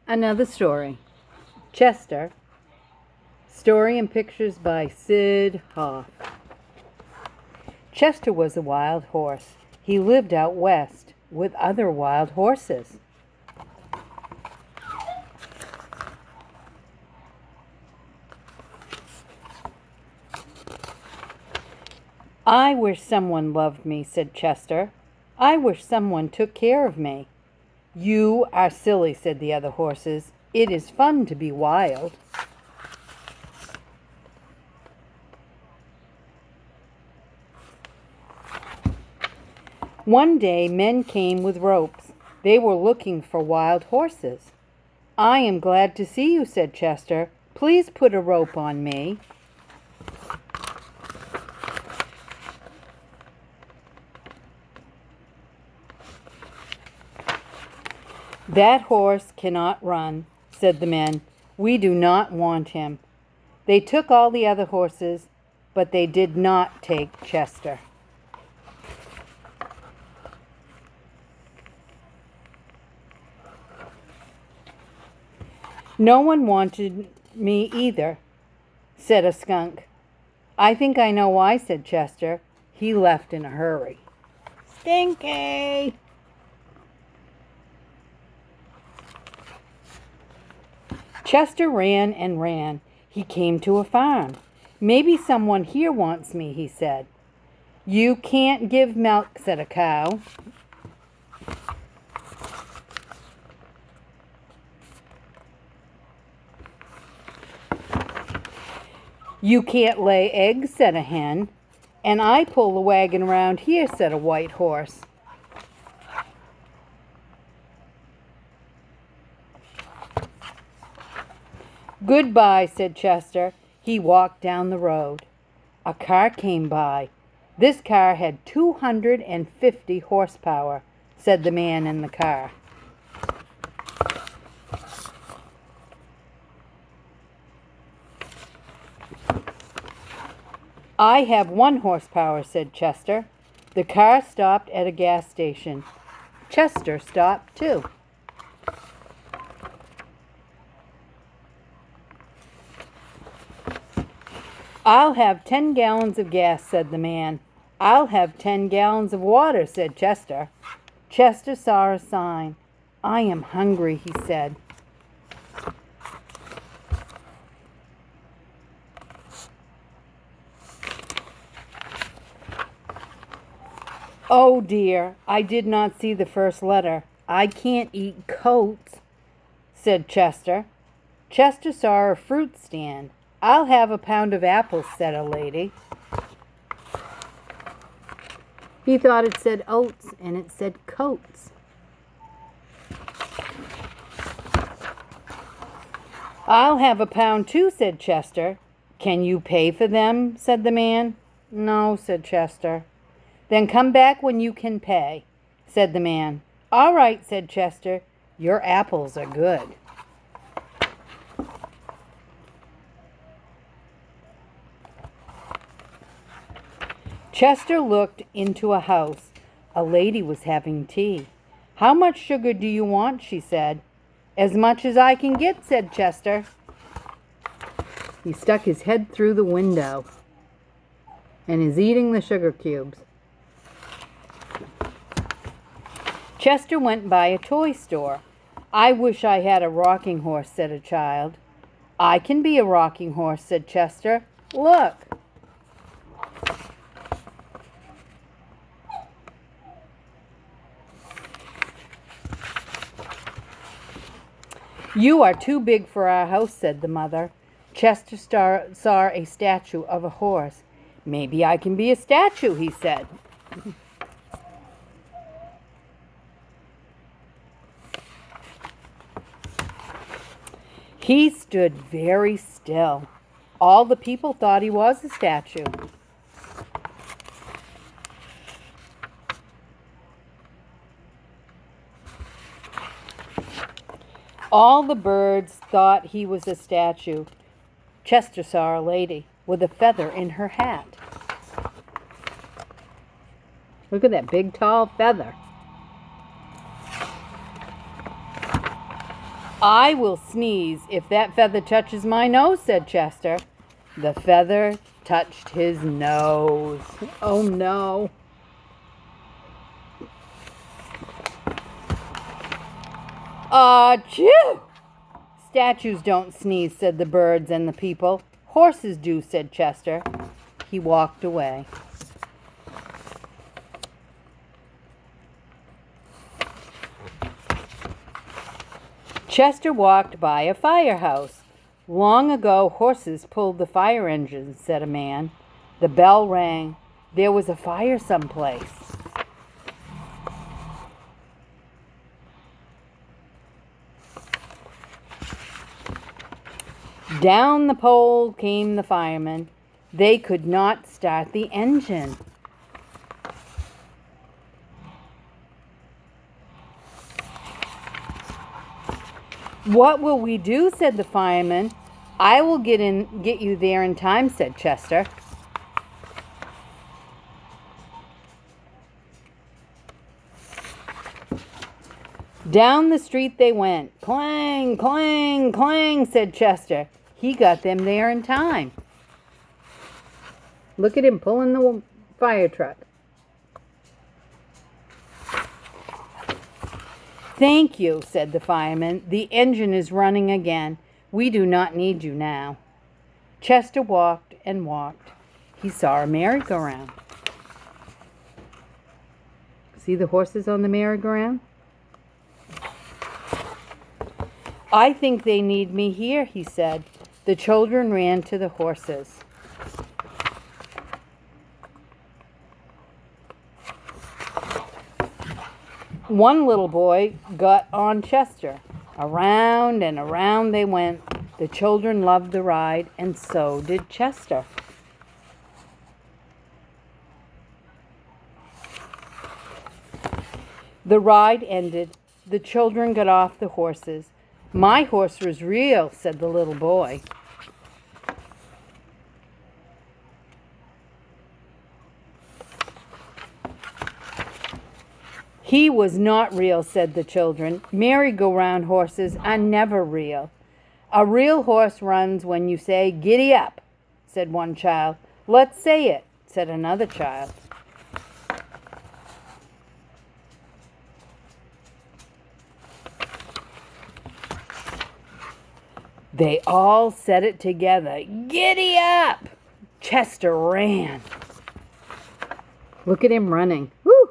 Another story. Chester. Story and pictures by Sid Hoff. Chester was a wild horse. He lived out west with other wild horses. I wish someone loved me, said Chester. I wish someone took care of me. You are silly, said the other horses. It is fun to be wild. One day men came with ropes. They were looking for wild horses. I am glad to see you, said Chester. Please put a rope on me. That horse cannot run, said the men. We do not want him. They took all the other horses, but they did not take Chester. No one wanted me either, said a skunk. I think I know why, said Chester. He left in a hurry. Stinky! Chester ran and ran. He came to a farm. Maybe someone here wants me, he said. You can't give milk, said a cow. You can't lay eggs, said a hen. And I pull the wagon around here, said a white horse. Goodbye, said Chester. He walked down the road. A car came by. This car had 250 horsepower, said the man in the car. I have 1 horsepower, said Chester. The car stopped at a gas station. Chester stopped too. I'll have 10 gallons of gas, said the man. I'll have 10 gallons of water, said Chester. Chester saw a sign. I am hungry, he said. Oh dear, I did not see the first letter. I can't eat coats, said Chester. Chester saw a fruit stand. I'll have a pound of apples, said a lady. He thought it said oats and it said coats. I'll have a pound too, said Chester. Can you pay for them, said the man. No, said Chester. Then come back when you can pay, said the man. All right, said Chester. Your apples are good. Chester looked into a house. A lady was having tea. How much sugar do you want? She said. As much as I can get, said Chester. He stuck his head through the window and is eating the sugar cubes. Chester went by a toy store. I wish I had a rocking horse, said a child. I can be a rocking horse, said Chester. Look. You are too big for our house, said the mother. Chester saw a statue of a horse. Maybe I can be a statue, he said. He stood very still. All the people thought he was a statue. All the birds thought he was a statue. Chester saw a lady with a feather in her hat. Look at that big, tall feather. I will sneeze if that feather touches my nose, said Chester. The feather touched his nose. Oh no. Achoo! Statues don't sneeze, said the birds and the people. Horses do, said Chester. He walked away. Chester walked by a firehouse. Long ago, horses pulled the fire engines, said a man. The bell rang. There was a fire someplace. Down the pole came the firemen. They could not start the engine. What will we do, said the fireman. I will get you there in time, said Chester. Down the street they went. Clang, clang, clang, said Chester. He got them there in time. Look at him pulling the fire truck. Thank you, said the fireman. The engine is running again. We do not need you now. Chester walked and walked. He saw a merry-go-round. See the horses on the merry-go-round? I think they need me here, he said. The children ran to the horses. One little boy got on Chester. Around and around they went. The children loved the ride, and so did Chester. The ride ended. The children got off the horses. My horse was real, said the little boy. He was not real, said the children. Merry-go-round horses are never real. A real horse runs when you say, "Giddy up," said one child. "Let's say it," said another child. They all said it together. Giddy up! Chester ran. Look at him running. Woo!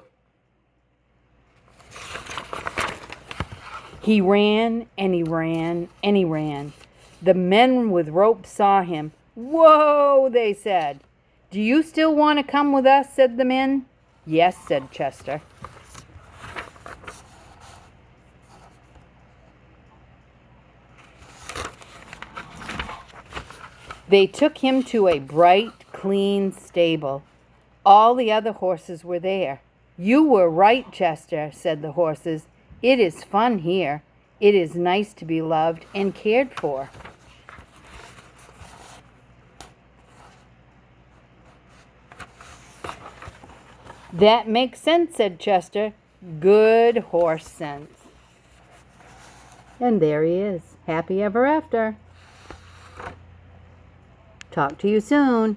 He ran and he ran and he ran. The men with ropes saw him. Whoa, they said. Do you still want to come with us, said the men. Yes, said Chester. They took him to a bright, clean stable. All the other horses were there. You were right, Chester, said the horses. It is fun here. It is nice to be loved and cared for. That makes sense, said Chester. Good horse sense. And there he is, happy ever after. Talk to you soon.